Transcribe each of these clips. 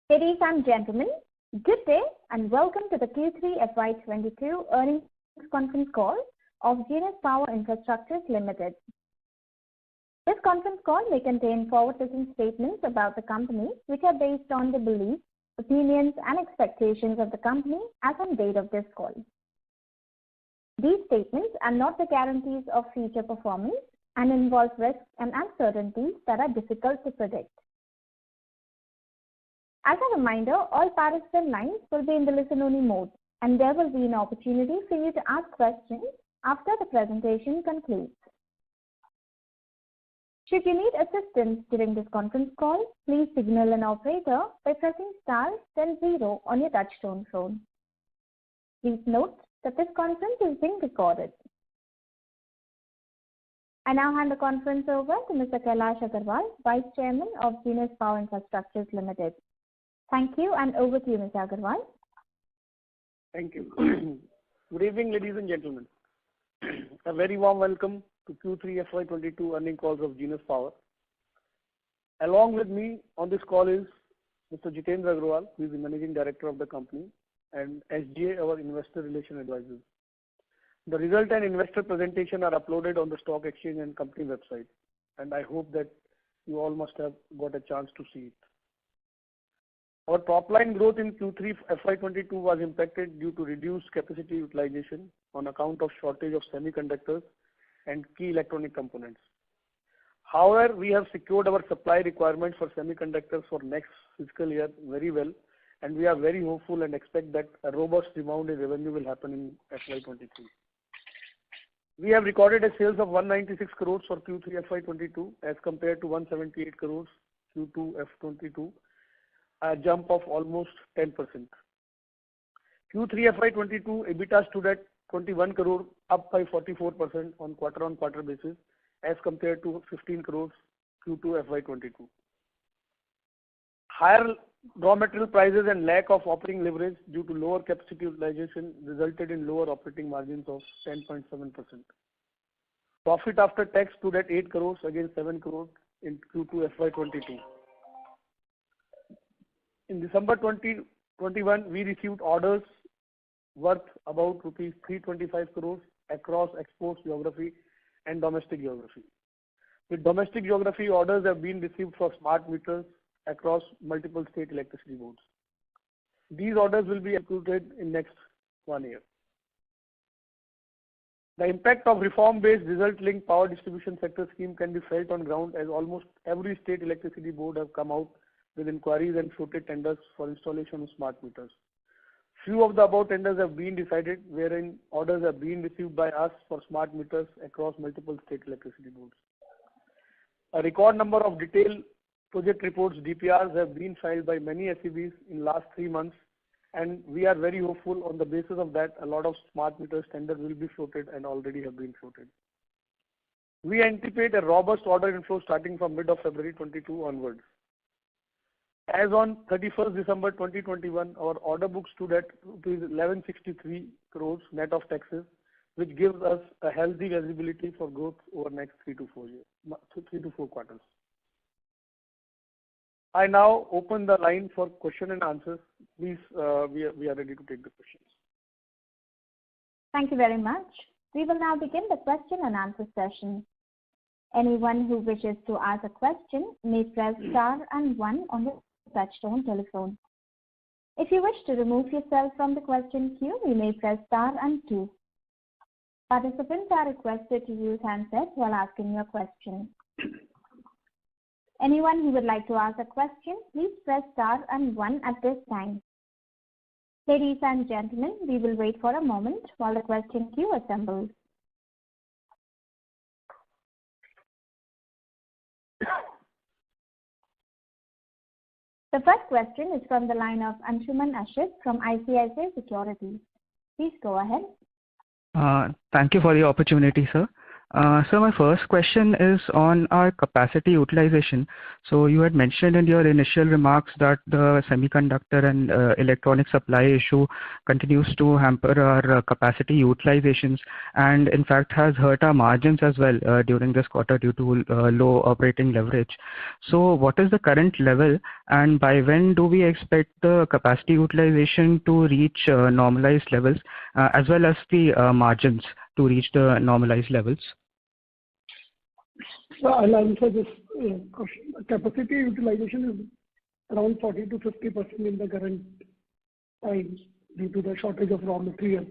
Ladies and gentlemen, good day and welcome to the Q3 FY22 Earnings Conference Call of Genus Power Infrastructures Limited. This conference call may contain forward-looking statements about the company which are based on the beliefs, opinions and expectations of the company as on date of this call. These statements are not the guarantees of future performance and involve risks and uncertainties that are difficult to predict. As a reminder, all participant lines will be in the listen-only mode, and there will be an opportunity for you to ask questions after the presentation concludes. Should you need assistance during this conference call, please signal an operator by pressing star then 0 on your touchtone phone. Please note that this conference is being recorded. I now hand the conference over to Mr. Kailash Agarwal, Vice Chairman of Genus Power Infrastructures Limited. Thank you, and over to you, Mr. Agarwal. Thank you. Good evening, ladies and gentlemen. A very warm welcome to Q3 FY22 earnings calls of Genus Power. Along with me on this call is Mr. Jitendra Agrawal, who is the Managing Director of the company, and SGA, our Investor Relation Advisors. The result and investor presentation are uploaded on the stock exchange and company website, and I hope that you all must have got a chance to see it. Our top line growth in Q3 FY22 was impacted due to reduced capacity utilization on account of shortage of semiconductors and key electronic components. However, we have secured our supply requirements for semiconductors for next fiscal year very well, and we are very hopeful and expect that a robust rebound in revenue will happen in FY23. We have recorded a sales of 196 crores for Q3 FY22 as compared to 178 crores Q2 FY22. A jump of almost 10%. Q3 FY22 EBITDA stood at 21 crore, up by 44% on quarter-on-quarter basis as compared to 15 crores Q2 FY22. Higher raw material prices and lack of operating leverage due to lower capacity utilization resulted in lower operating margins of 10.7%. Profit after tax stood at 8 crores against 7 crores in Q2 FY22. In December 2021, we received orders worth about rupees 325 crores across exports geography and domestic geography. With domestic geography, orders have been received for smart meters across multiple state electricity boards. These orders will be executed in next 1 year. The impact of reform-based result-linked power distribution sector scheme can be felt on ground as almost every state electricity board have come out with inquiries and floated tenders for installation of smart meters. Few of the above tenders have been decided, wherein orders have been received by us for smart meters across multiple state electricity boards. A record number of detailed project reports (DPRs) have been filed by many SEBs in last 3 months, and we are very hopeful on the basis of that a lot of smart meters tenders will be floated and already have been floated. We anticipate a robust order inflow starting from mid of February 22 onwards. As on 31st December 2021, our order book stood at rupees 1163 crores net of taxes, which gives us a healthy visibility for growth over next 3 to 4 quarters. I now open the line for question and answers. Please, we are ready to take the questions. Thank you very much. We will now begin the question and answer session. Anyone who wishes to ask a question may press star and 1 on the touchtone telephone. If you wish to remove yourself from the question queue, you may press star and 2. Participants are requested to use handsets while asking your question. Anyone who would like to ask a question, please press star and 1 at this time. Ladies and gentlemen, we will wait for a moment while the question queue assembles. The first question is from the line of Anshuman Ashit from ICICI Securities. Please go ahead. Thank you for the opportunity, sir. So my first question is on our capacity utilization. So you had mentioned in your initial remarks that the semiconductor and electronic supply issue continues to hamper our capacity utilizations, and in fact has hurt our margins as well during this quarter due to low operating leverage. So what is the current level, and by when do we expect the capacity utilization to reach normalized levels, as well as the margins to reach the normalized levels? So I'll answer this question. Capacity utilization is around 40 to 50% in the current times due to the shortage of raw material.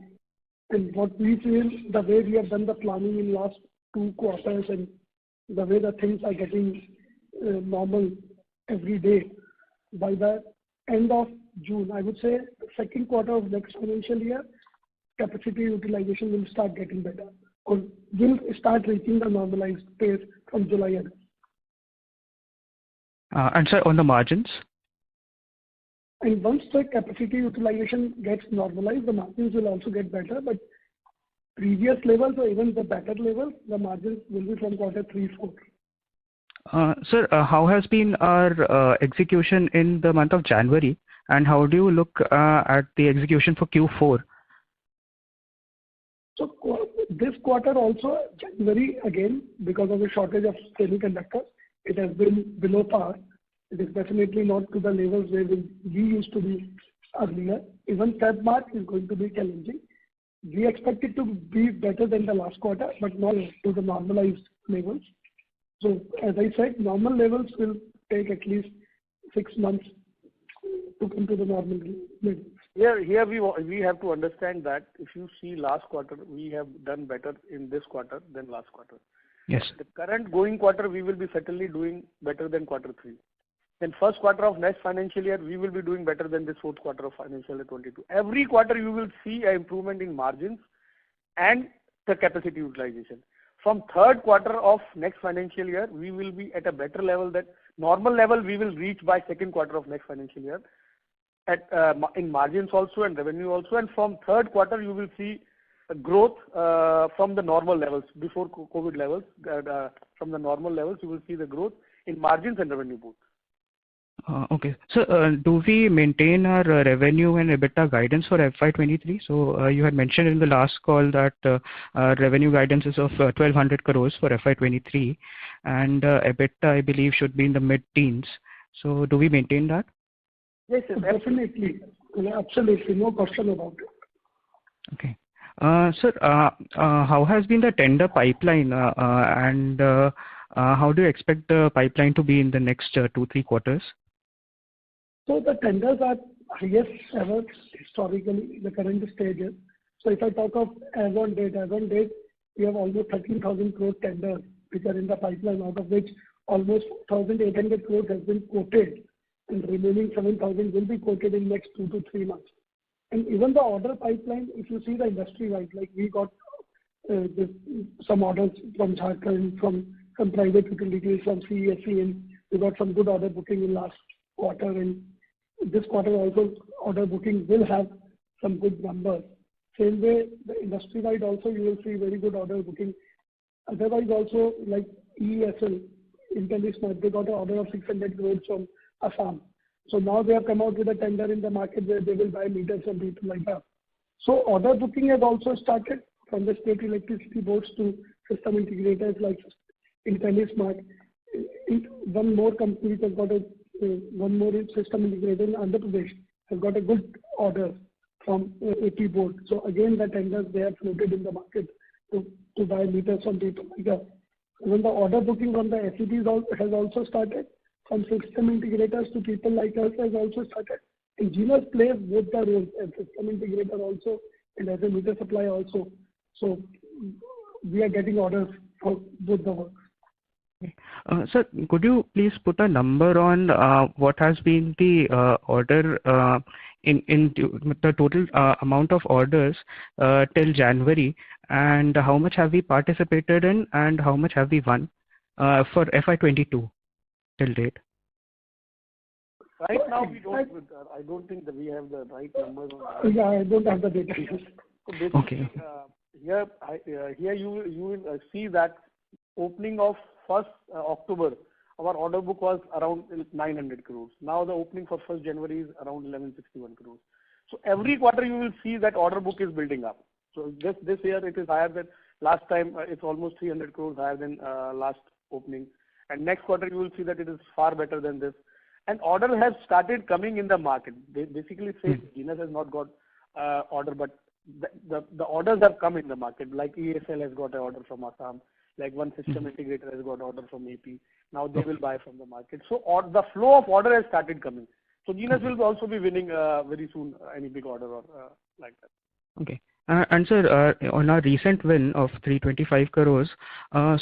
And what we feel, the way we have done the planning in last 2 quarters and the way the things are getting normal every day, by the end of June, I would say second quarter of next financial year, capacity utilization will start getting better, or will start reaching the normalized pace from July end. And sir, on the margins? And once the capacity utilization gets normalized, the margins will also get better, but previous levels or even the better levels, the margins will be from quarter 3, 4. Sir, how has been our execution in the month of January, and how do you look at the execution for Q4? So this quarter also, January, again, because of the shortage of semiconductors, it has been below par. It is definitely not to the levels where we used to be earlier. Even Feb March is going to be challenging. We expect it to be better than the last quarter, but not to the normalized levels. So as I said, normal levels will take at least 6 months to come to the normal levels. Here we have to understand that if you see last quarter, we have done better in this quarter than last quarter. Yes. The current going quarter, we will be certainly doing better than quarter 3. Then first quarter of next financial year, we will be doing better than this fourth quarter of financial year 22. Every quarter you will see an improvement in margins and the capacity utilization. From third quarter of next financial year, we will be at a better level. That normal level we will reach by second quarter of next financial year, at in margins also and revenue also. And from third quarter you will see a growth from the normal levels, before COVID levels. From the normal levels you will see the growth in margins and revenue both. Okay. So do we maintain our revenue and EBITDA guidance for FY23? So you had mentioned in the last call that revenue guidance is of 1200 crores for FY23, and EBITDA, I believe, should be in the mid-teens. So do we maintain that? Yes, definitely. Absolutely. No question about it. Okay. Sir, how has been the tender pipeline, and how do you expect the pipeline to be in the next 2-3 quarters? So the tenders are highest ever historically in the current stages. So if I talk of as on date, we have almost 13,000 crore tenders which are in the pipeline, out of which almost 1,800 crores has been quoted, and remaining 7,000 will be quoted in next 2 to 3 months. And even the order pipeline, if you see the industry wide, like we got some orders from Jharkhand, from some private utilities, from CESC, and we got some good order booking in last quarter, and this quarter also order booking will have some good numbers. Same way, the industry wide also you will see very good order booking. Otherwise also, like EESL, IntelliSmart, they got an order of 600 crores from Assam. So now they have come out with a tender in the market where they will buy meters and people like that. So order booking has also started from the state electricity boards to system integrators like IntelliSmart. One more company has got one more system integrator in Andhra Pradesh has got a good order from AP board. So again, the tenders they have floated in the market to buy meters from people like that. Even the order booking from the SEBs has also started. From system integrators to people like us has also started. And Genus plays both the roles as system integrator also and as a meter supplier also. So we are getting orders for both the works. Sir, could you please put a number on what has been the order in the total amount of orders till January, and how much have we participated in, and how much have we won for FY22 till date? Right now we don't. I don't think that we have the right numbers on that. Yeah, I don't have the data. So basically, Okay. Here you will see that opening of 1st October, our order book was around 900 crores. Now the opening for 1st January is around 1161 crores. So every quarter you will see that order book is building up. So this year it is higher than last time. It's almost 300 crores higher than last opening. And next quarter you will see that it is far better than this. And order has started coming in the market. They basically say Genus has not got order, but the orders have come in the market. Like ESL has got an order from Assam. Like one system integrator has got order from AP. Now they will buy from the market. So the flow of order has started coming. So Genus will also be winning very soon any big order or like that. Okay. And sir, on our recent win of 325 crores, has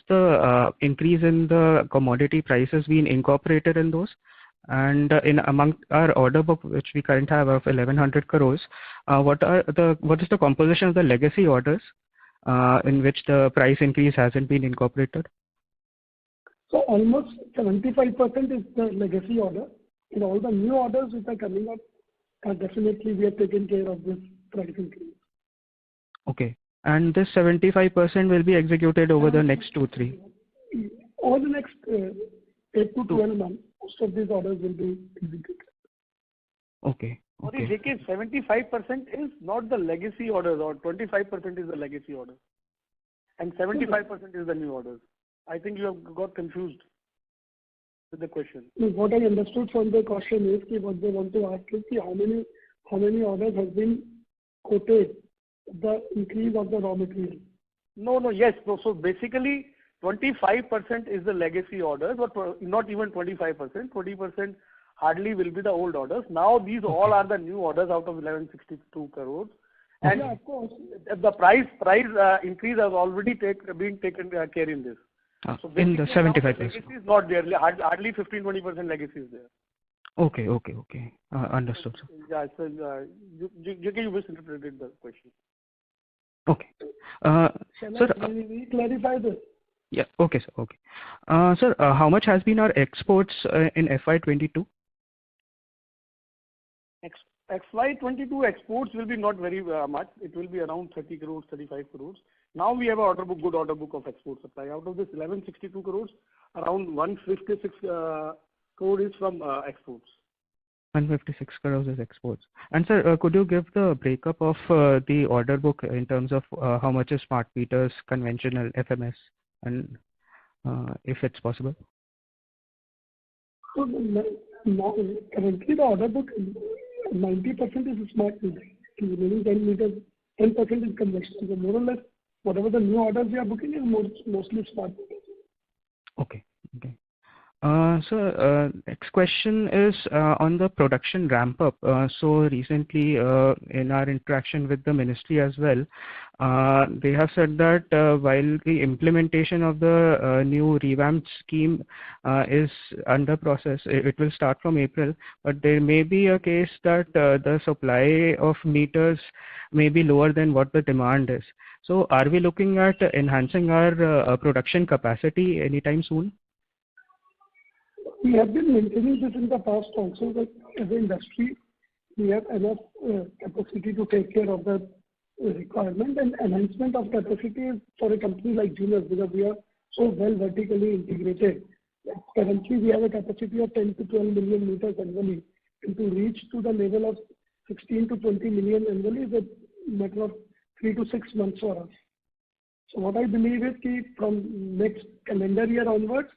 the increase in the commodity prices been incorporated in those? And among our order book, which we currently have of 1100 crores, what is the composition of the legacy orders in which the price increase hasn't been incorporated? So almost 75% is the legacy order. In all the new orders which are coming up, definitely we have taken care of this price increase. Okay. And this 75% will be executed over the next 2-3? Over the next 8 to 12 months, most of these orders will be executed. Okay. Sorry, JK, 75% is not the legacy orders, or 25% is the legacy order. And 75% is the new orders. I think you have got confused with the question. What I understood from the question is what they want to ask is how many orders have been quoted the increase of the raw material. Yes. So basically 25% is the legacy orders, but not even 25%. 20% hardly will be the old orders. Now these all are the new orders out of 1162 crores. And of course, the price increase has already been taken care in this. So in the 75%. Legacy is not there. Hardly 15-20% legacy is there. Okay. Understood, sir. Yeah, so you misinterpreted the question. Okay. Sir, we clarify this? Yeah. Okay, sir. Okay. Sir, how much has been our exports in FY22? FY22 exports will be not very much. It will be around 30 crores, 35 crores. Now we have a good order book of export supply. Out of this 1162 crores, around 156 crore is from exports. 156 crores is exports. And sir, could you give the breakup of the order book in terms of how much is smart meters, conventional, FMS, and if it's possible? So currently the order book 90% is smart meters. Remaining 10% is conventional. So more or less, whatever the new orders we are booking is mostly smart meters. Okay. So next question is on the production ramp up. So recently in our interaction with the ministry as well, they have said that while the implementation of the new revamped scheme is under process, it will start from April, but there may be a case that the supply of meters may be lower than what the demand is. So are we looking at enhancing our production capacity anytime soon? We have been maintaining this in the past also, that as an industry, we have enough capacity to take care of the requirement, and enhancement of capacity is for a company like Genus, because we are so well vertically integrated. Currently, we have a capacity of 10 to 12 million meters annually, and to reach to the level of 16 to 20 million annually is a matter of 3 to 6 months for us. So what I believe is that from next calendar year onwards,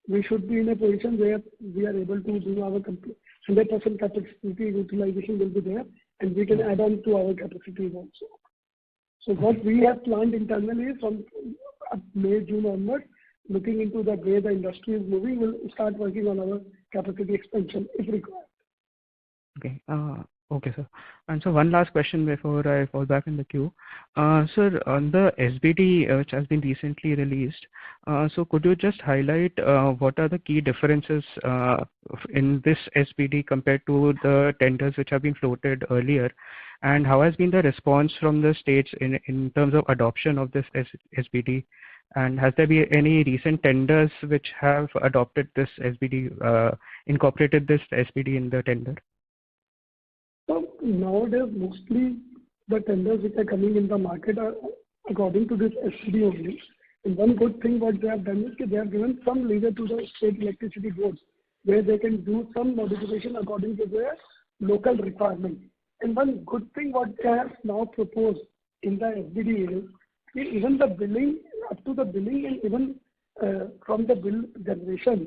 we should be in a position where we are able to do our 100% capacity utilization will be there, and we can add on to our capacities also. So what we have planned internally from May, June onwards, looking into the way the industry is moving, we'll start working on our capacity expansion if required. Okay. Okay, sir. And so one last question before I fall back in the queue. Sir, on the SBD which has been recently released, so could you just highlight what are the key differences in this SBD compared to the tenders which have been floated earlier, and how has been the response from the states in terms of adoption of this SBD, and has there been any recent tenders which have adopted this SBD, incorporated this SBD in the tender? So nowadays, mostly the tenders which are coming in the market are according to this SCD only. And one good thing what they have done is that they have given some leeway to the state electricity boards, where they can do some modification according to their local requirement. And one good thing what they have now proposed in the SBD is even the billing, up to the billing and even from the bill generation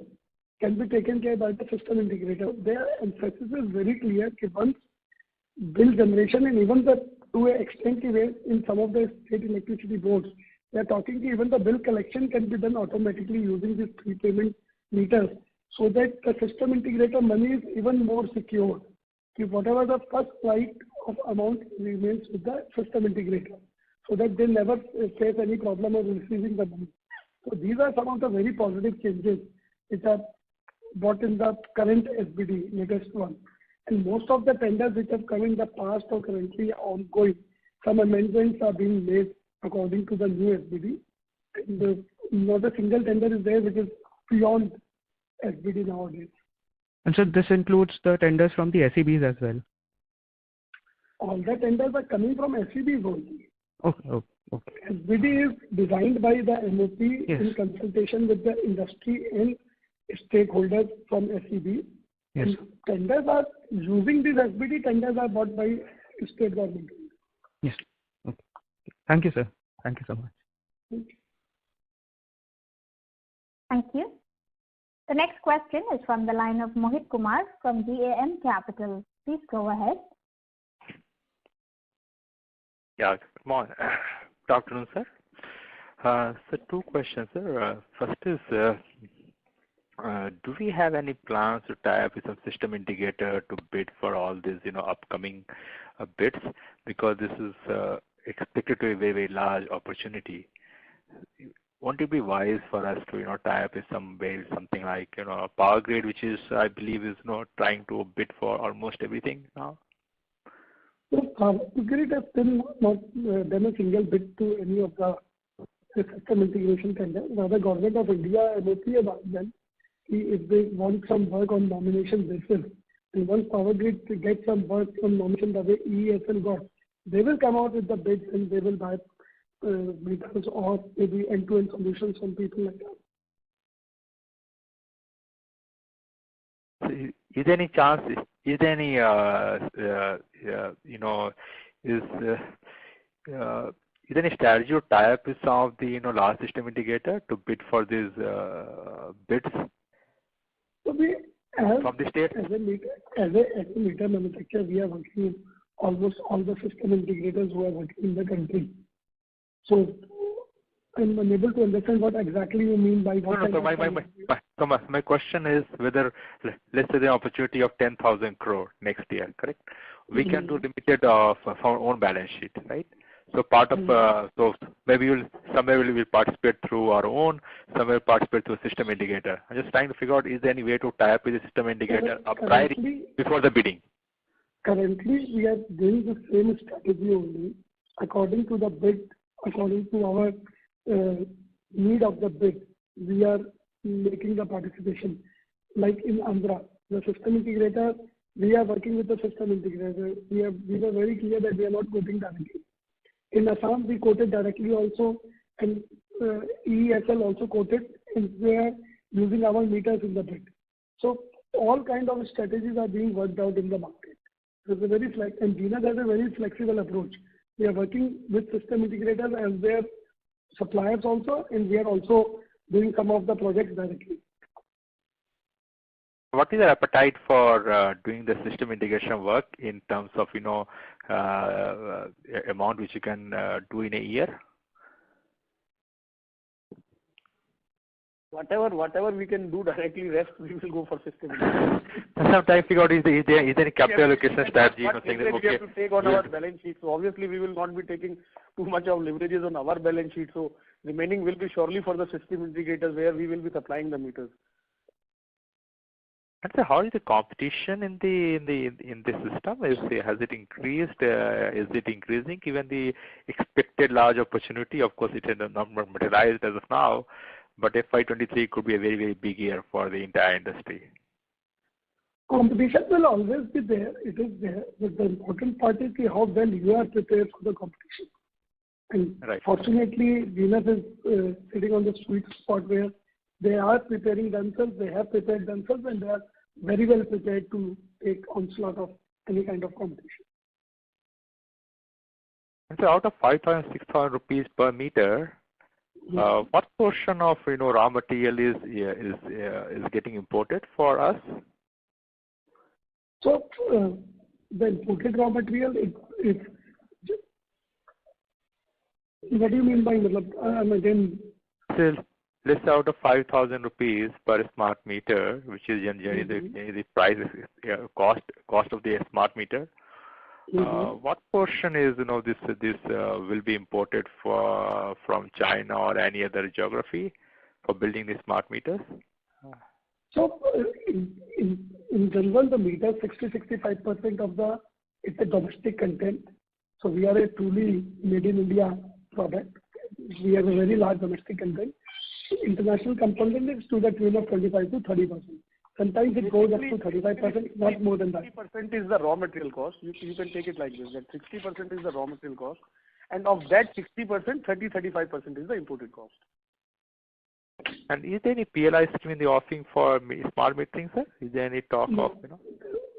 can be taken care by the system integrator. Their emphasis is very clear that once bill generation and even the to an extent where in some of the state electricity boards, they are talking even the bill collection can be done automatically using these prepayment meters, so that the system integrator money is even more secure. Whatever the first flight of amount remains with the system integrator, so that they never face any problem of receiving the money. So these are some of the very positive changes which are brought in the current SBD, latest one. And most of the tenders which have come in the past or currently ongoing, some amendments are being made according to the new SBD. And not a single tender is there which is beyond SBD nowadays. And so this includes the tenders from the SEBs as well? All the tenders are coming from SEBs only. Okay. SBD is designed by the MOP in consultation with the industry and stakeholders from SEB. Yes. And tenders are using these SBD tenders are bought by state government. Yes. Okay. Thank you, sir. Thank you so much. Thank you. Thank you. The next question is from the line of Mohit Kumar from GAM Capital. Please go ahead. Yeah, good morning. Good afternoon, sir. So two questions, sir. First is, do we have any plans to tie up with some system integrator to bid for all these, upcoming bids? Because this is expected to be a very, very large opportunity. Won't it be wise for us to, tie up with something like, a power grid, which is, I believe, is trying to bid for almost everything now? So Power Grid has still not done a single bid to any of the system integration tenders. Now the Government of India, MOP, have asked them if they want some work on nomination basis. And once Power Grid gets some work on nomination the way EESL got, they will come out with the bids and they will buy meters or maybe end-to-end solutions from people like that. So is there any chance? Is there any is there any strategy to tie up with some of the large system integrator to bid for these bids? So we have, from the state? as a meter manufacturer, we are working with almost all the system integrators who are working in the country. So I'm unable to understand what exactly you mean by what. So my question is whether, let's say the opportunity of 10,000 crore next year, correct? We can do limited of our own balance sheet, right? So part of so maybe somewhere we will participate through our own, somewhere participate through a system integrator. I'm just trying to figure out, is there any way to tie up with the system integrator before the bidding? Currently, we are doing the same strategy only according to the bid, according to our need of the bid. We are making the participation. Like in Andhra, the system integrator, we are working with the system integrator. We were very clear that we are not quoting directly. In Assam, we quoted directly also, and EESL also quoted, and we are using our meters in the bid. So all kind of strategies are being worked out in the market. It's a very and Genus has a very flexible approach. We are working with system integrators as their suppliers also, and we are also doing some of the projects directly. What is the appetite for doing the system integration work in terms of amount which you can do in a year? Whatever we can do directly, rest we will go for system integration. Sometimes figure out is there any capital allocation strategy? Saying that, we have to take on our balance sheet. So obviously we will not be taking too much of leverages on our balance sheet. So remaining will be surely for the system integrators where we will be supplying the meters. And so how is the competition in the system? Has it increased? Is it increasing given the expected large opportunity? Of course, it has not materialized as of now, but FY23 could be a very, very big year for the entire industry. Competition will always be there. It is there. But the important part is how well you are prepared for the competition. And fortunately, Genus is sitting on the sweet spot where they are preparing themselves, they have prepared themselves, and they are very well prepared to take onslaught of any kind of competition. And so out of 5,000, 6,000 rupees per meter, what portion of raw material is getting imported for us? So the imported raw material, what do you mean by again? Let's say out of 5,000 rupees per smart meter, which is generally the price cost of the smart meter. What portion is this will be imported from China or any other geography for building the smart meters? So in general, the meter 60-65% of it's a domestic content. So we are a truly made in India product. We have a very large domestic content. International component is to the tune of 25 to 30%. Sometimes it goes up to 35%, not more than that. 60% is the raw material cost. You can take it like this, that 60% is the raw material cost. And of that 60%, 30-35% is the imported cost. And is there any PLI scheme in the offering for smart metering, sir? Is there any talk of,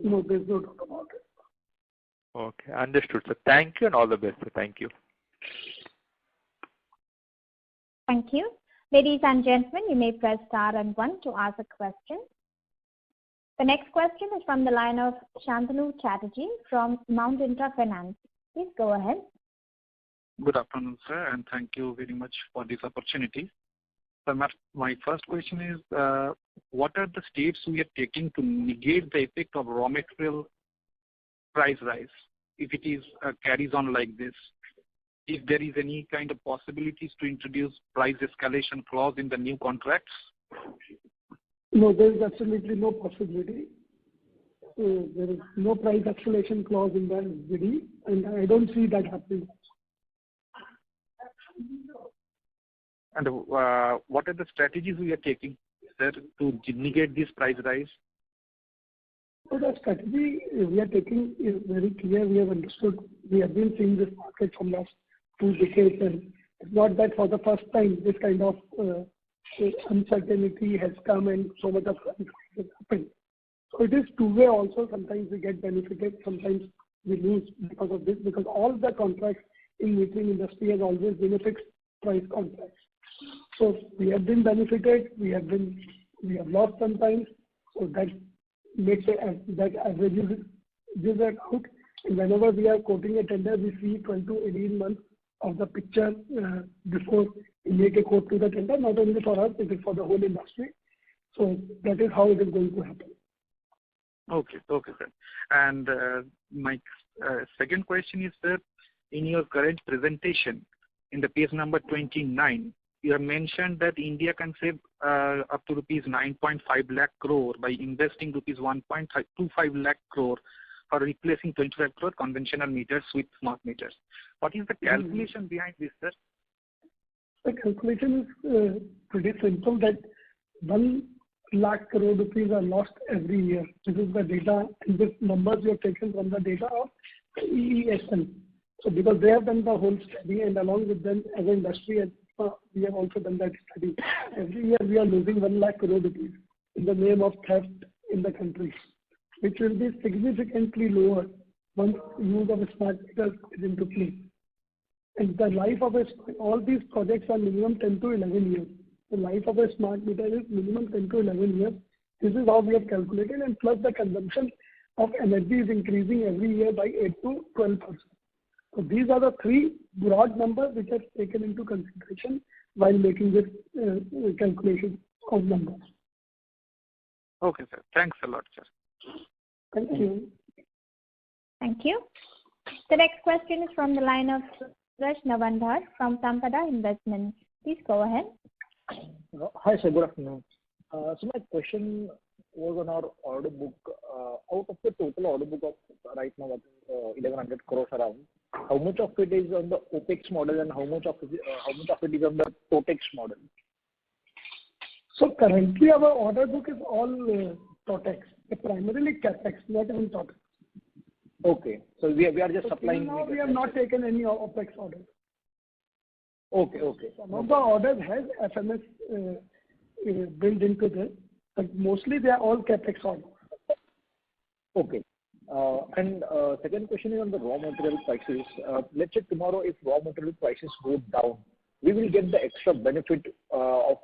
No, there's no talk about it. Okay, understood, sir. Thank you and all the best, sir. Thank you. Thank you. Ladies and gentlemen, you may press star and 1 to ask a question. The next question is from the line of Shantanu Chatterjee from Mount Intra Finance. Please go ahead. Good afternoon, sir, and thank you very much for this opportunity. So my first question is, what are the steps we are taking to negate the effect of raw material price rise if it is carries on like this? If there is any kind of possibilities to introduce price escalation clause in the new contracts? No, there is absolutely no possibility. There is no price escalation clause in the NVD, and I don't see that happening. And what are the strategies we are taking, sir, to negate this price rise? So the strategy we are taking is very clear. We have understood. We have been seeing this market from last 2 decades, and it's not that for the first time this kind of uncertainty has come and so much of has happened. So it is two-way also. Sometimes we get benefited, sometimes we lose because of this, because all the contracts in metering industry has always been a fixed price contracts. So we have been benefited, we have lost sometimes. So that makes that averages that out. And whenever we are quoting a tender, we see 12 to 18 months of the picture before we make a quote to the tender, not only for us, it is for the whole industry. So that is how it is going to happen. Okay, sir. And my second question is, sir, in your current presentation, in the page number 29, you have mentioned that India can save up to rupees 9.5 lakh crore by investing rupees 1.25 lakh crore for replacing 25 crore conventional meters with smart meters. What is the calculation behind this, sir? The calculation is pretty simple, that 1 lakh crore rupees are lost every year. This is the data, and this numbers we have taken from the data of EESL. So because they have done the whole study, and along with them as an industry, we have also done that study. Every year we are losing 1 lakh crore rupees in the name of theft in the country, which will be significantly lower once use of smart meters is into play. And the life of all these projects are minimum 10 to 11 years. The life of a smart meter is minimum 10 to 11 years. This is how we have calculated, and plus the consumption of energy is increasing every year by 8 to 12%. So these are the 3 broad numbers which are taken into consideration while making this calculation of numbers. Okay, sir. Thanks a lot, sir. Thank you. Thank you. The next question is from the line of Suresh Navandhar from Sampada Investments. Please go ahead. Hi, sir. Good afternoon. So my question was on our order book. Out of the total order book of right now, 1,100 crores around, how much of it is on the OPEX model and how much of it is on the TOTEX model? So currently our order book is all TOTEX. Primarily CapEx, not even total. Okay. So we are just supplying. Now we have not taken any OpEx orders. Okay. Some of the orders has FMS built into this, but mostly they are all CapEx orders. Okay. And second question is on the raw material prices. Let's say tomorrow if raw material prices go down, we will get the extra benefit of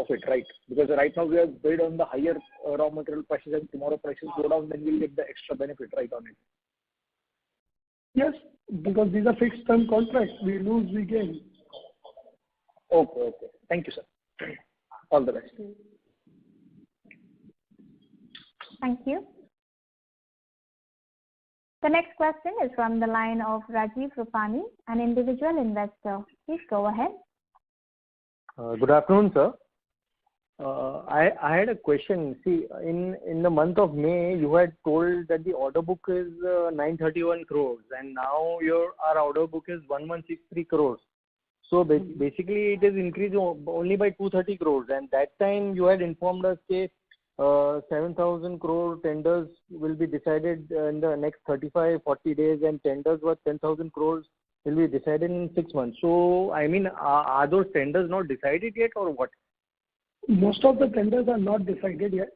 it, right? Because right now we are bid on the higher raw material prices, and tomorrow prices go down, then we'll get the extra benefit right on it. Yes, because these are fixed term contracts. We lose, we gain. Okay. Thank you, sir. All the best. Thank you. The next question is from the line of Rajiv Rupani, an individual investor. Please go ahead. Good afternoon, sir. I had a question. See, in the month of May, you had told that the order book is 931 crores, and now our order book is 1163 crores. So basically, it is increased only by 230 crores. And that time, you had informed us that 7,000 crore tenders will be decided in the next 35-40 days, and tenders worth 10,000 crores will be decided in 6 months. So, I mean, are those tenders not decided yet, or what? Most of the tenders are not decided yet.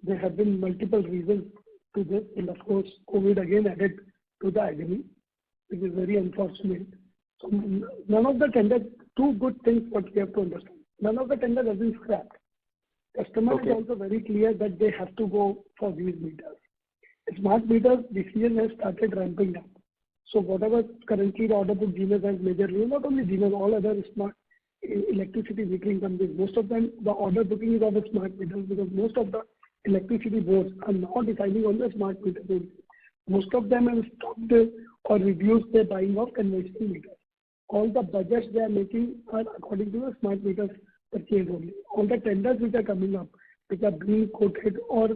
There have been multiple reasons to this, and of course, COVID again added to the agony, which is very unfortunate. So none of the tenders, two good things what we have to understand. None of the tenders has been scrapped. Customer is also very clear that they have to go for these meters. Smart meters decision has started ramping up. So whatever currently the order book Genus has majorly, not only Genus, all other smart electricity metering companies, most of them, the order booking is of the smart meters, because most of the electricity boards are now deciding on the smart meters. Most of them have stopped or reduced their buying of conventional meters. All the budgets they are making are according to the smart meters purchase only. All the tenders which are coming up, which are being quoted or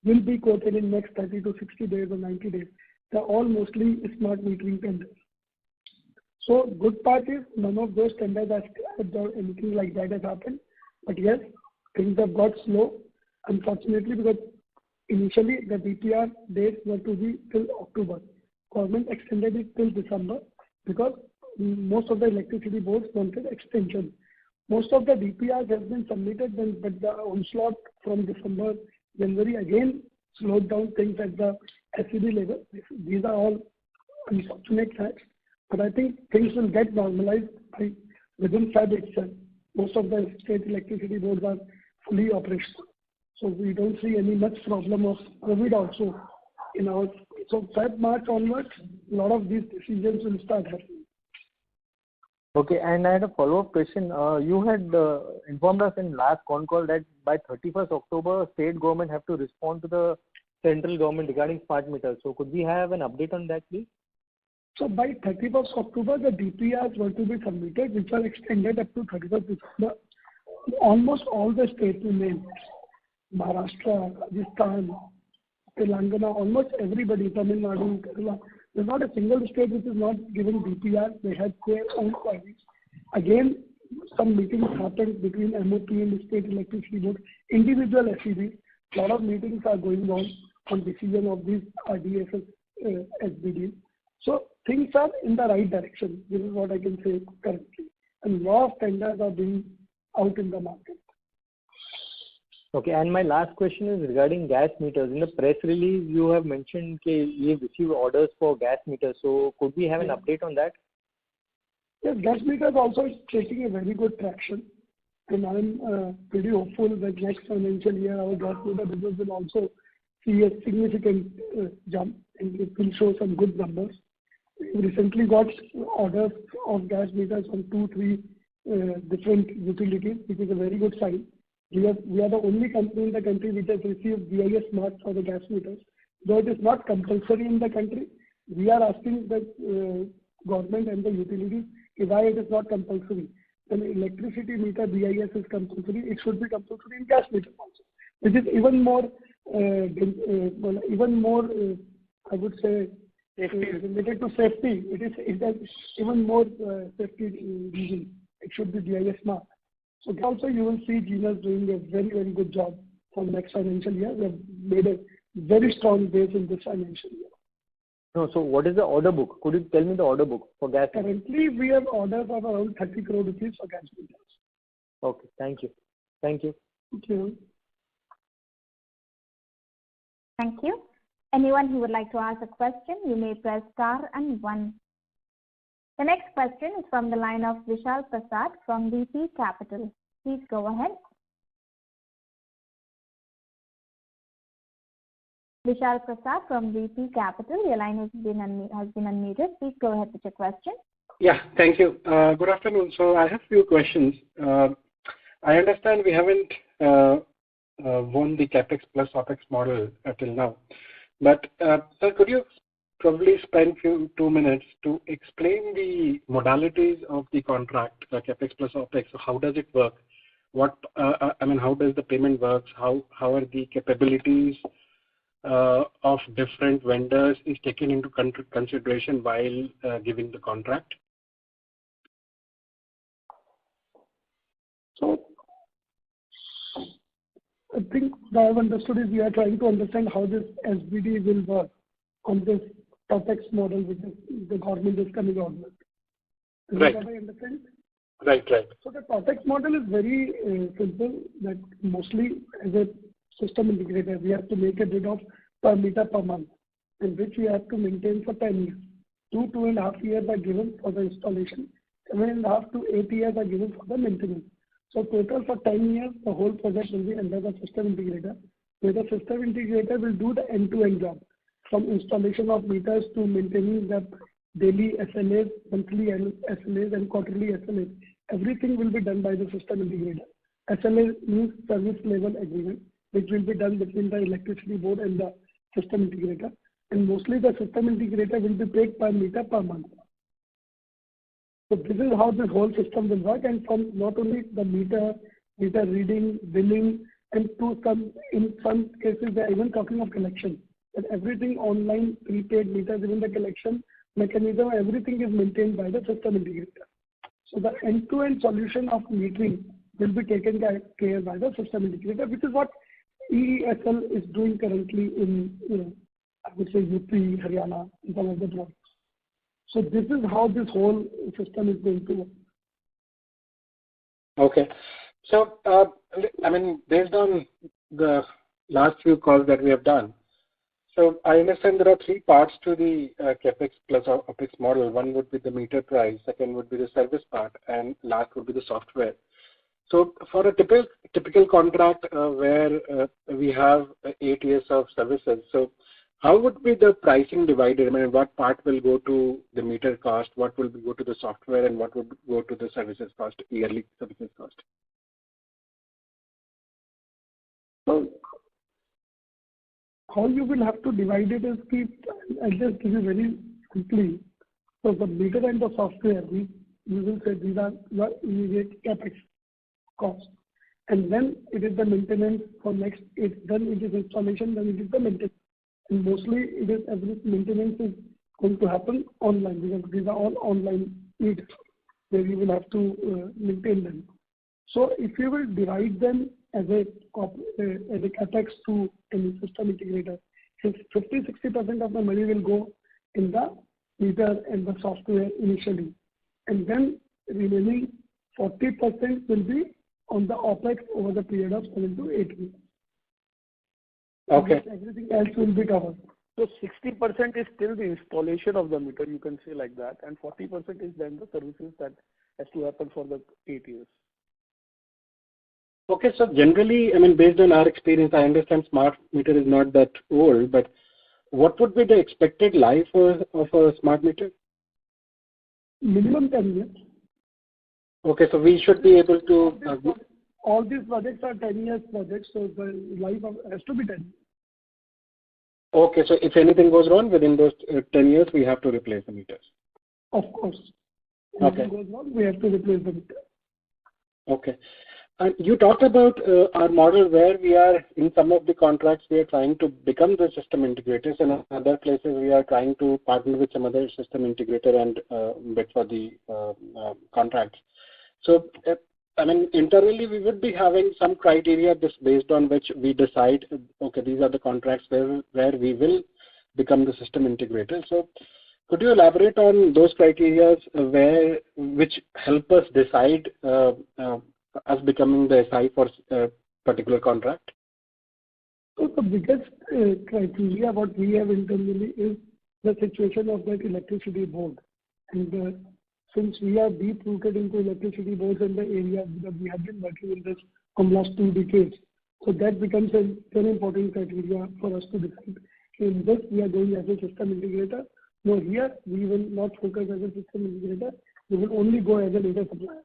will be quoted in next 30 to 60 days or 90 days, they are all mostly smart metering tenders. So good part is none of those tenders are scrapped or anything like that has happened. But yes, things have got slow, unfortunately, because initially the DPR dates were to be till October. Government extended it till December because most of the electricity boards wanted extension. Most of the DPRs have been submitted, but the onslaught from December, January again slowed down things at the SED level. These are all unfortunate facts, but I think things will get normalized within Feb itself. Most of the state electricity boards are fully operational, so we don't see any much problem of COVID also in our. So Feb, March onwards, a lot of these decisions will start happening. Okay, and I had a follow-up question. You had informed us in last Concall that by 31st October, state government have to respond to the central government regarding smart meters. So could we have an update on that, please? So by 31st October, the DPRs were to be submitted, which are extended up to 31st December. Almost all the states we named, Maharashtra, Rajasthan, Telangana, almost everybody, Tamil Nadu, Kerala, there's not a single state which is not giving DPR. They have their own queries. Again, some meetings happened between MOP and the state electricity board, individual SEBs. A lot of meetings are going on decision of these RDSS SBDs. So things are in the right direction. This is what I can say currently. And a lot of tenders are being out in the market. Okay, and my last question is regarding gas meters. In the press release, you have mentioned that you have received orders for gas meters. So could we have an update on that? Yes, gas meters also is taking a very good traction. And I'm pretty hopeful that next financial year our gas meter business will also see a significant jump and it will show some good numbers. We recently got orders of gas meters from 2-3 different utilities, which is a very good sign. We are the only company in the country which has received BIS mark for the gas meters. Though it is not compulsory in the country, we are asking the government and the utilities why it is not compulsory. When electricity meter BIS is compulsory, it should be compulsory in gas meters also, which is even more, I would say, related to safety. It has even more safety reason. It should be BIS mark. So also you will see Genus doing a very, very good job for next financial year. We have made a very strong base in this financial year. No, so what is the order book? Could you tell me the order book for gas? Currently, we have orders of around 30 crore rupees for gas meters. Okay, thank you. Thank you. Thank you. Thank you. Anyone who would like to ask a question, you may press star and 1. The next question is from the line of Vishal Prasad from VP Capital. Please go ahead. Vishal Prasad from VP Capital, your line has been unmuted. Please go ahead with your question. Yeah, thank you. Good afternoon. So I have a few questions. I understand we haven't won the CapEx plus OpEx model till now. But sir, could you probably spend 2 minutes to explain the modalities of the contract, CapEx plus OpEx? So how does it work? What how does the payment work? How are the capabilities of different vendors is taken into consideration while giving the contract? So I think what I have understood is we are trying to understand how this SBD will work on this TOPEX model which the government is coming out with. Is that what I understand? Right. So the TOPEX model is very simple, that mostly as a system integrator, we have to make a bid of per meter per month, in which we have to maintain for 10 years. 2.5 years are given for the installation, 7.5 to 8 years are given for the maintenance. So total for 10 years, the whole project will be under the system integrator, where the system integrator will do the end-to-end job, from installation of meters to maintaining the daily SLAs, monthly SLAs, and quarterly SLAs. Everything will be done by the system integrator. SLA means service level agreement, which will be done between the electricity board and the system integrator. And mostly the system integrator will be paid per meter per month. So this is how this whole system will work, and from not only the meter reading, billing, and in some cases they are even talking of collection. And everything online, prepaid meters, even the collection mechanism, everything is maintained by the system integrator. So the end-to-end solution of metering will be taken care by the system integrator, which is what EESL is doing currently in, I would say, UP, Haryana, and some of the blocks. So this is how this whole system is going to work. Okay. So, based on the last few calls that we have done, so I understand there are 3 parts to the CapEx plus OpEx model. One would be the meter price, second would be the service part, and last would be the software. So for a typical contract where we have 8 years of services, so how would be the pricing divided? What part will go to the meter cost, what will go to the software, and what would go to the services cost, yearly services cost? So how you will have to divide it is, I'll just give you very quickly. So the meter and the software, we will say these are your immediate CapEx cost. And then it is the maintenance for next, then it is installation, then it is the maintenance. And mostly it is every maintenance is going to happen online, because these are all online meters where you will have to maintain them. So if you will divide them as a CapEx to any system integrator, 50-60% of the money will go in the meter and the software initially, and then remaining 40% will be on the OpEx over the period of 7 to 8 years. Okay. Everything else will be covered. So 60% is still the installation of the meter, you can say like that, and 40% is then the services that has to happen for the 8 years. Okay, so generally, based on our experience, I understand smart meter is not that old, but what would be the expected life of a smart meter? Minimum 10 years. Okay, so we should be able to... All these projects are 10 years projects, so the life has to be 10 years. Okay, so if anything goes wrong within those 10 years, we have to replace the meters. Of course. If anything goes wrong, we have to replace the meter. Okay. And you talked about our model where we are, in some of the contracts, we are trying to become the system integrators, and in other places we are trying to partner with some other system integrator and bid for the contracts. So I mean, internally we would be having some criteria based on which we decide, okay, these are the contracts where we will become the system integrator. So could you elaborate on those criteria which help us decide us becoming the SI for a particular contract? So the biggest criteria what we have internally is the situation of that electricity board. And since we are deep rooted into electricity boards in the area, because we have been working in this from last 2 decades, so that becomes a very important criteria for us to decide. In this, we are going as a system integrator. No, here we will not focus as a system integrator. We will only go as a data supplier.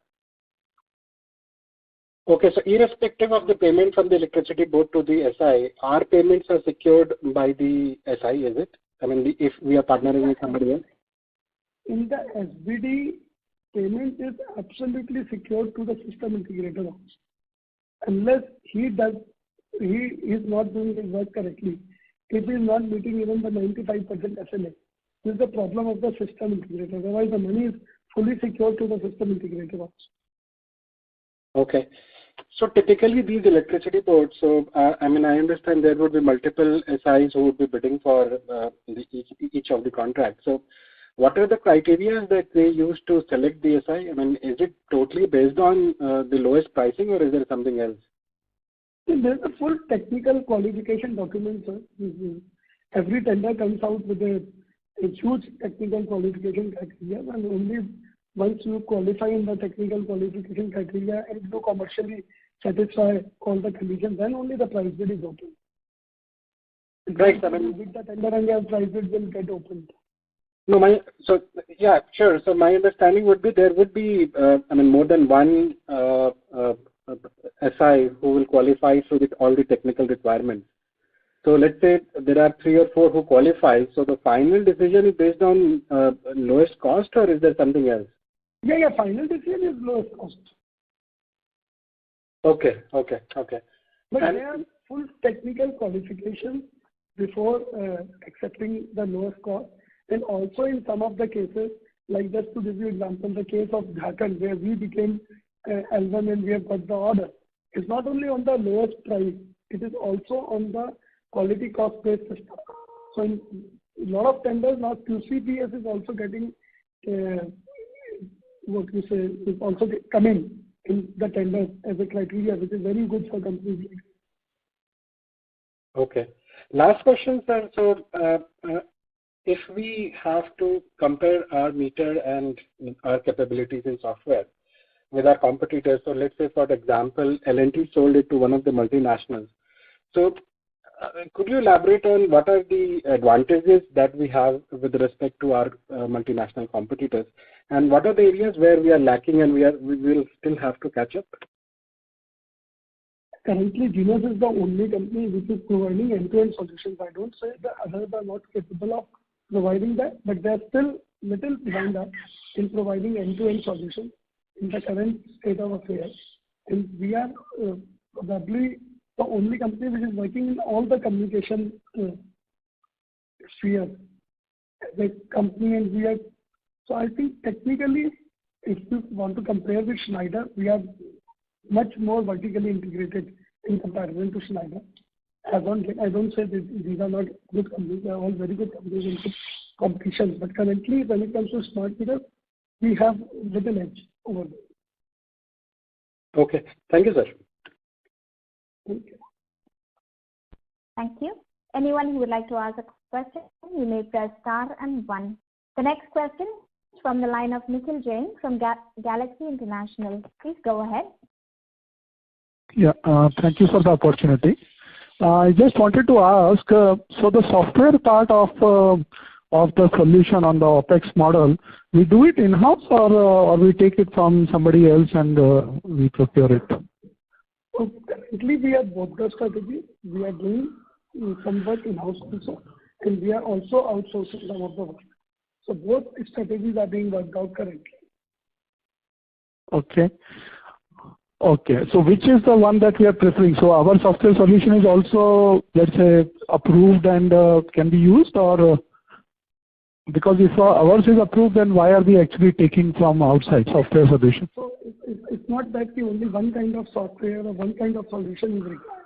Okay, so irrespective of the payment from the electricity board to the SI, our payments are secured by the SI, is it? I mean, if we are partnering with somebody else? In the SBD, payment is absolutely secured to the system integrator also. Unless he is not doing his work correctly, if he is not meeting even the 95% SLA, this is the problem of the system integrator. Otherwise, the money is fully secured to the system integrator also. Okay. So typically these electricity boards, so I mean, I understand there would be multiple SIs who would be bidding for each of the contracts. So what are the criteria that they use to select the SI? I mean, is it totally based on the lowest pricing, or is there something else? There's a full technical qualification document, sir. Every tender comes out with a huge technical qualification criteria, and only once you qualify in the technical qualification criteria and you commercially satisfy all the conditions, then only the price bid is open. Right. I mean, with the tender and your price bid will get opened. No, yeah, sure. So my understanding would be there would be, I mean, more than one SI who will qualify through all the technical requirements. So let's say there are 3 or 4 who qualify. So the final decision is based on lowest cost, or is there something else? Yeah, final decision is lowest cost. Okay. But there are full technical qualifications before accepting the lowest cost. And also in some of the cases, like just to give you example, the case of Jharkhand, where we became L1 and we have got the order. It's not only on the lowest price, it is also on the quality cost-based system. So in a lot of tenders now, QCPS is also getting, is also coming in the tender as a criteria, which is very good for companies. Okay. Last question, sir. So if we have to compare our meter and our capabilities in software with our competitors, so let's say, for example, L&T sold it to one of the multinationals. So could you elaborate on what are the advantages that we have with respect to our multinational competitors, and what are the areas where we are lacking and we will still have to catch up? Currently, Genus is the only company which is providing end-to-end solutions. I don't say the others are not capable of providing that, but they are still little behind us in providing end-to-end solutions in the current state of affairs. And we are probably the only company which is working in all the communication sphere as a company, and we are. So I think technically, if you want to compare with Schneider, we are much more vertically integrated in comparison to Schneider. I don't say that these are not good companies. They are all very good companies in good competition. But currently, when it comes to smart meters, we have little edge over there. Okay. Thank you, sir. Thank you. Thank you. Anyone who would like to ask a question, you may press star and 1. The next question is from the line of Nikhil Jain from Galaxy International. Please go ahead. Yeah, thank you for the opportunity. I just wanted to ask, so the software part of the solution on the OPEX model, we do it in-house or we take it from somebody else and we procure it? So currently, we have both the strategies. We are doing some work in-house also, and we are also outsourcing some of the work. So both strategies are being worked out currently. Okay. So which is the one that we are preferring? So our software solution is also, let's say, approved and can be used, or? because if ours is approved, then why are we actually taking from outside software solution? So it's not that the only one kind of software or one kind of solution is required.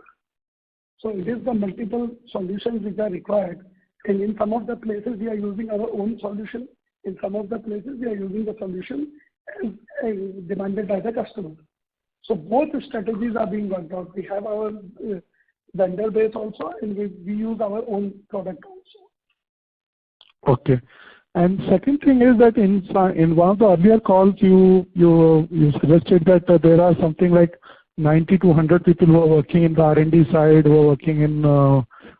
So it is the multiple solutions which are required. And in some of the places we are using our own solution. In some of the places we are using the solution as demanded by the customer. So both strategies are being worked out. We have our vendor base also, and we use our own product also. Okay. And second thing is that in one of the earlier calls, you suggested that there are something like 90 to 100 people who are working in the R&D side, who are working in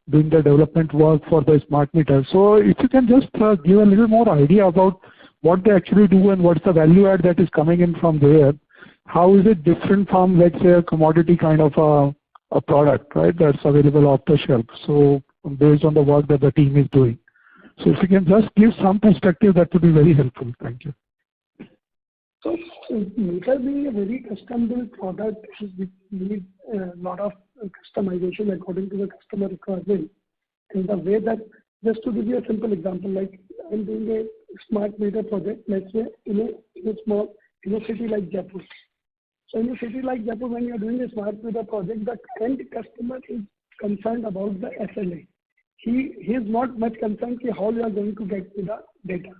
doing the development work for the smart meter. So if you can just give a little more idea about what they actually do and what's the value add that is coming in from there. How is it different from, let's say, a commodity kind of a product, right, that's available off the shelf? So based on the work that the team is doing. So if you can just give some perspective, that would be very helpful. Thank you. So meter being a very custom-built product, which needs a lot of customization according to the customer requirement. In the way that, just to give you a simple example, like I'm doing a smart meter project, let's say in a city like Jaipur. So in a city like Jaipur, when you're doing a smart meter project, the end customer is concerned about the SLA. He is not much concerned how you are going to get to the data.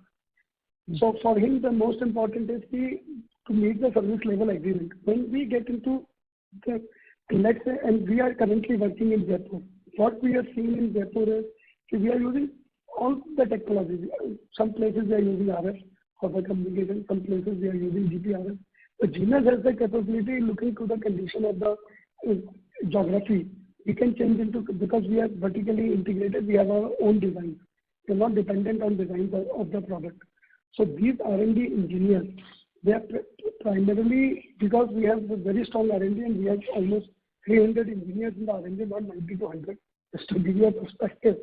So for him, the most important is to meet the service level agreement. When we get into the, let's say, and we are currently working in Jaipur, what we are seeing in Jaipur is we are using all the technologies. Some places we are using RF for the communication, some places we are using GPRS. The Genus has the capability looking to the condition of the geography. We can change into, because we are vertically integrated, we have our own design. We are not dependent on designs of the product. So these R&D engineers, they are primarily, because we have a very strong R&D and we have almost 300 engineers in the R&D, not 90 to 100, just to give you a perspective.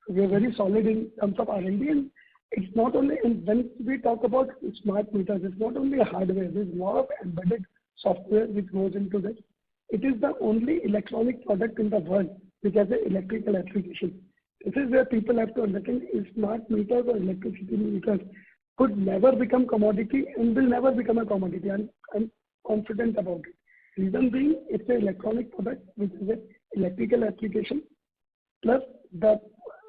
So we are very solid in terms of R&D, and it's not only, and when we talk about smart meters, it's not only hardware, there's a lot of embedded software which goes into this. It is the only electronic product in the world which has an electrical application. This is where people have to understand smart meters or electricity meters could never become commodity and will never become a commodity. I'm confident about it. Reason being, it's an electronic product which is an electrical application. Plus, the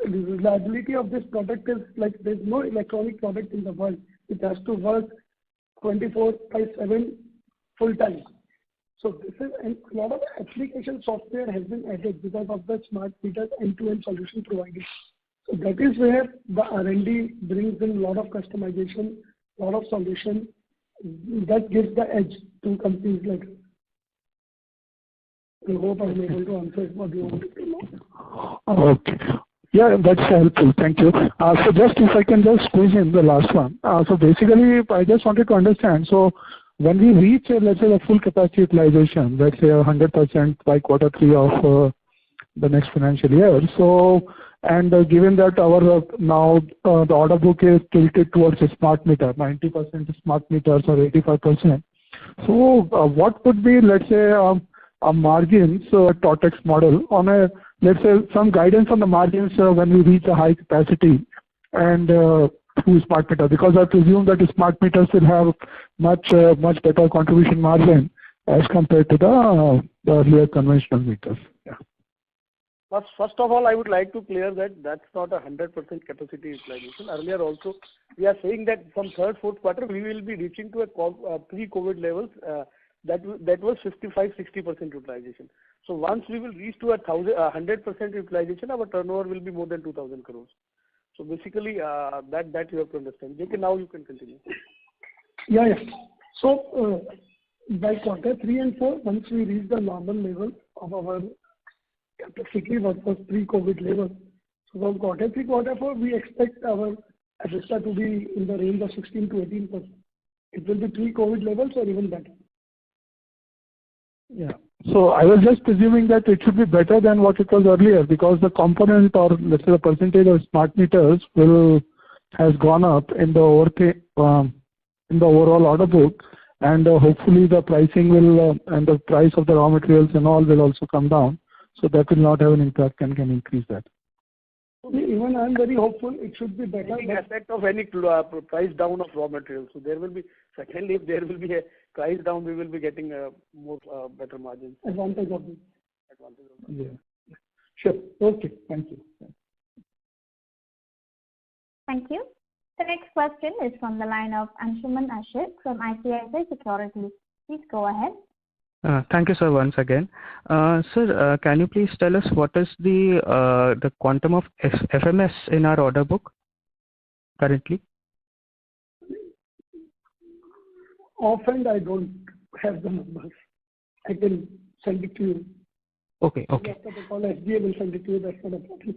reliability of this product is like there's no electronic product in the world which has to work 24/7 full time. So this is, and a lot of application software has been added because of the smart meters end-to-end solution provided. So that is where the R&D brings in a lot of customization, a lot of solution that gives the edge to companies like us. I hope I'm able to answer what you wanted to know. Okay. Yeah, that's helpful. Thank you. So just if I can just squeeze in the last one. So basically, I just wanted to understand. So when we reach, let's say, the full capacity utilization, let's say 100% by Q3 of the next financial year. So, and given that our now the order book is tilted towards a smart meter, 90% smart meters or 85%. So what would be, let's say, a margins TOTEX model on a, let's say, some guidance on the margins when we reach a high capacity and through smart meter, because I presume that the smart meters will have much better contribution margin as compared to the earlier conventional meters. Yeah. First of all, I would like to clear that that's not 100% capacity utilization. Earlier also, we are saying that from third, fourth quarter, we will be reaching to a pre-COVID levels. That was 55-60% utilization. So once we will reach to 100% utilization, our turnover will be more than 2,000 crores. So basically, that you have to understand. JK, now you can continue. Yeah. So by Q3 and 4, once we reach the normal level of our capacity, what was pre-COVID level. So from Q3, Q4, we expect our EBITDA to be in the range of 16 to 18%. It will be pre-COVID levels or even better. Yeah. So I was just presuming that it should be better than what it was earlier, because the component, or let's say the percentage of smart meters has gone up in the overall order book, and hopefully the pricing will and the price of the raw materials and all will also come down, so that will not have an impact and can increase that. Even I'm very hopeful it should be better. The effect of any price down of raw materials. So there will be, secondly, if there will be a price down, we will be getting more better margins. Advantage of it. Yeah. Sure. Okay. Thank you. Thank you. The next question is from the line of Anshuman Ashit from ICICI Securities. Please go ahead. Thank you, sir, once again. Sir, can you please tell us what is the quantum of FMS in our order book currently? Often I don't have the numbers. I can send it to you. Okay. Okay. After the call, SGA will send it to you. That's not a problem.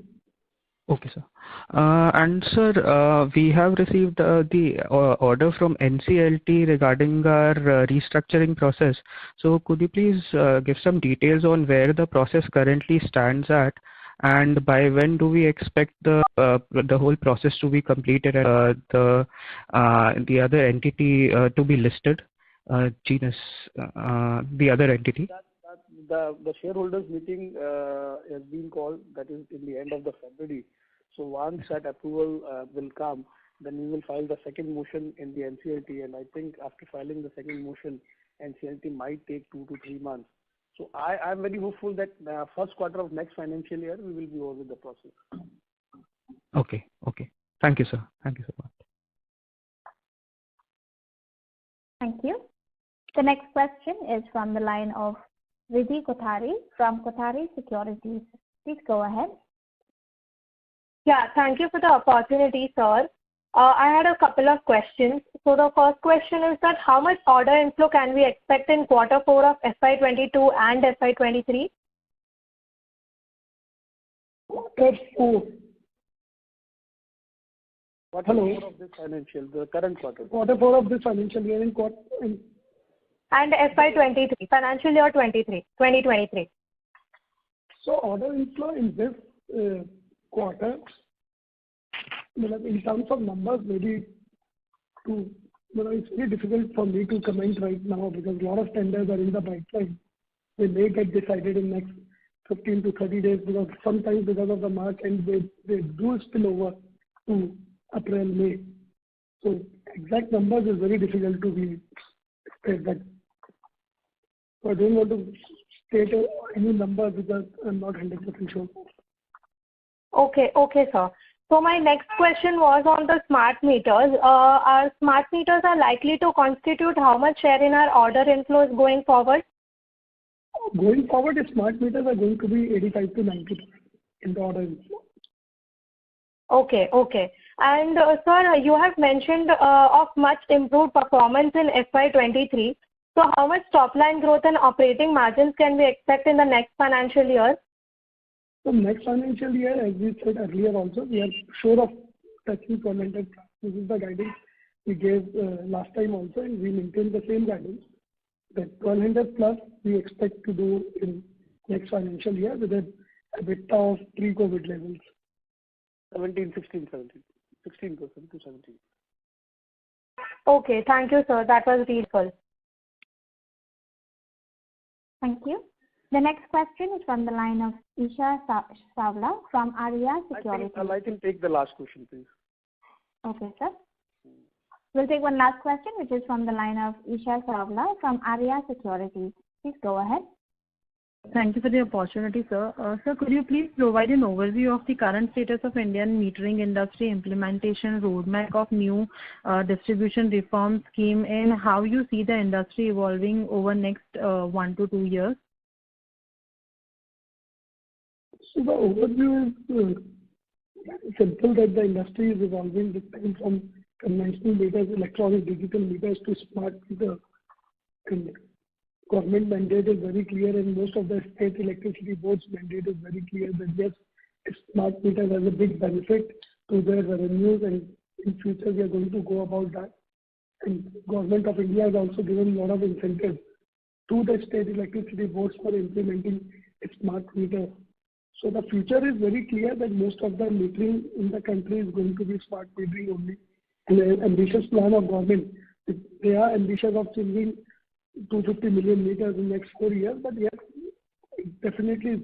Okay, sir. And sir, we have received the order from NCLT regarding our restructuring process. So could you please give some details on where the process currently stands at, and by when do we expect the whole process to be completed and the other entity to be listed, Genus, the other entity? The shareholders meeting has been called, that is in the end of the February. So once that approval will come, then we will file the second motion in the NCLT, and I think after filing the second motion, NCLT might take 2 to 3 months. So I'm very hopeful that first quarter of next financial year we will be over with the process. Okay. Okay. Thank you, sir. Thank you so much. Thank you. The next question is from the line of Vidhi Kothari from Kothari Securities. Please go ahead. Yeah, thank you for the opportunity, sir. I had a couple of questions. So the first question is that how much order inflow can we expect in quarter 4 of FY22 and FY23? Quarter 4. Quarter 4 of this financial, the current quarter. Quarter 4 of this financial year and FY23, financial year 2023. So order inflow in this quarter, in terms of numbers, maybe it's very difficult for me to comment right now because a lot of tenders are in the pipeline. They may get decided in next 15 to 30 days because sometimes because of the March and they do spill over to April, May. So exact numbers is very difficult to be that. So I don't want to state any number because I'm not 100% sure. Okay, sir. So my next question was on the smart meters. Our smart meters are likely to constitute how much share in our order inflows going forward? Going forward, the smart meters are going to be 85 to 90% in the order inflow. Okay. And sir, you have mentioned of much improved performance in FY23. So how much top line growth and operating margins can we expect in the next financial year? So next financial year, as we said earlier also, we are sure of touching 1,200. This is the guidance we gave last time also, and we maintain the same guidance. That 1,200 plus we expect to do in next financial year with a EBITDA of pre-COVID levels. 16% to 17%. Okay, thank you, sir. That was useful. Thank you. The next question is from the line of Isha Savla from Arya Securities. I can take the last question, please. Okay, sir. We'll take one last question, which is from the line of Isha Savla from Arya Securities. Please go ahead. Thank you for the opportunity, sir. Sir, could you please provide an overview of the current status of Indian metering industry implementation roadmap of new distribution reform scheme and how you see the industry evolving over next 1 to 2 years? So the overview is simple that the industry is evolving depending from conventional meters, electronic digital meters to smart meters. And government mandate is very clear and most of the state electricity boards mandate is very clear that yes, smart meters has a big benefit to their revenues and in future we are going to go about that. And government of India has also given a lot of incentives to the state electricity boards for implementing smart meters. So the future is very clear that most of the metering in the country is going to be smart metering only. And an ambitious plan of government. They are ambitious of changing 250 million meters in the next 4 years, but yes, definitely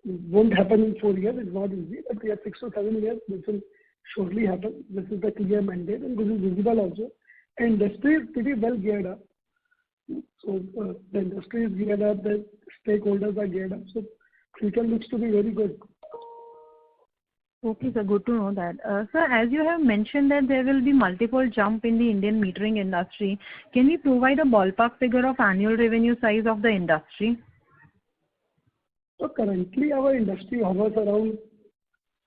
won't happen in 4 years. It's not easy, but we have 6 to 7 years. This will surely happen. This is the clear mandate, and this is visible also. And industry is pretty well geared up. So the industry is geared up, the stakeholders are geared up. So future looks to be very good. Okay, sir. Good to know that. Sir, as you have mentioned that there will be multiple jump in the Indian metering industry, can you provide a ballpark figure of annual revenue size of the industry? So currently our industry hovers around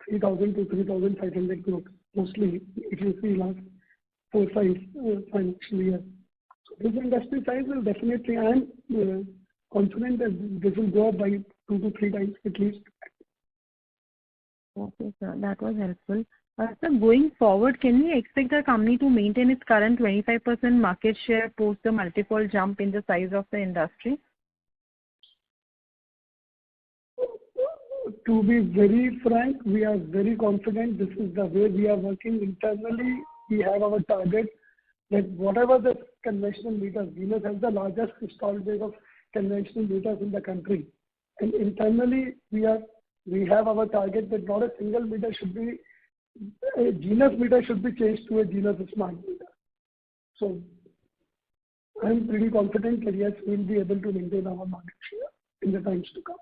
3,000 to 3,500 crores, mostly if you see last 4-5 financial years. So this industry size will definitely, I am confident that this will go up by 2 to 3 times at least. Okay, sir. That was helpful. Sir, going forward, can we expect the company to maintain its current 25% market share post the multiple jump in the size of the industry? To be very frank, we are very confident. This is the way we are working internally. We have our target that whatever the conventional meters, Genus has the largest installed base of conventional meters in the country. And internally, we have our target that not a single meter should be, a Genus meter should be changed to a Genus smart meter. So I'm pretty confident that yes, we'll be able to maintain our market share in the times to come.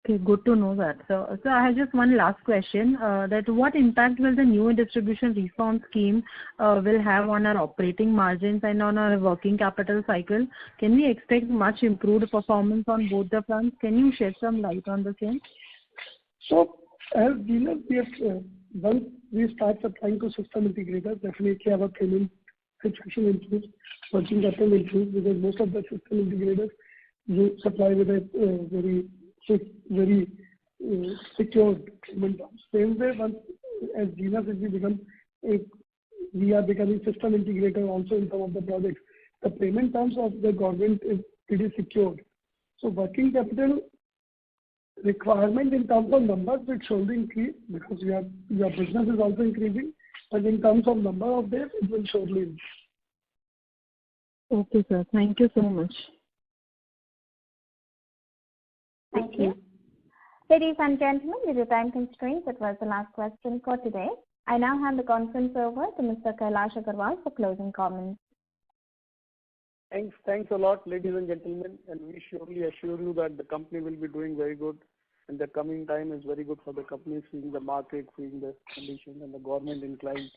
Okay, good to know that. So I have just one last question. That what impact will the new distribution reform scheme will have on our operating margins and on our working capital cycle? Can we expect much improved performance on both the fronts? Can you shed some light on the same? So as Genus, once we start supplying to system integrators, definitely our payment situation improves, working capital improves, because most of the system integrators you supply with a very secured payment terms. Same way, once as Genus, we are becoming system integrator also in some of the projects. The payment terms of the government is pretty secured. So working capital requirement in terms of numbers will surely increase because your business is also increasing, but in terms of number of days, it will surely increase. Okay, sir. Thank you so much. Thank you. Ladies and gentlemen, due to time constraints, that was the last question for today. I now hand the conference over to Mr. Kailash Agarwal for closing comments. Thanks a lot, ladies and gentlemen, and we surely assure you that the company will be doing very good, and the coming time is very good for the company, seeing the market, seeing the condition, and the government inclined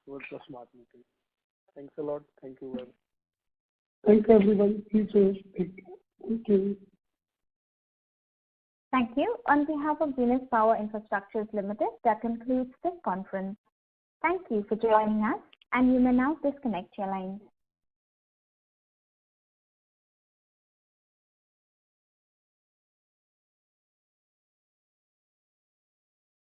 towards the smart metering. Thanks a lot. Thank you very much. Thank you, everyone. Please thank you. Thank you. On behalf of Genus Power Infrastructures Limited, that concludes this conference. Thank you for joining us, and you may now disconnect your lines.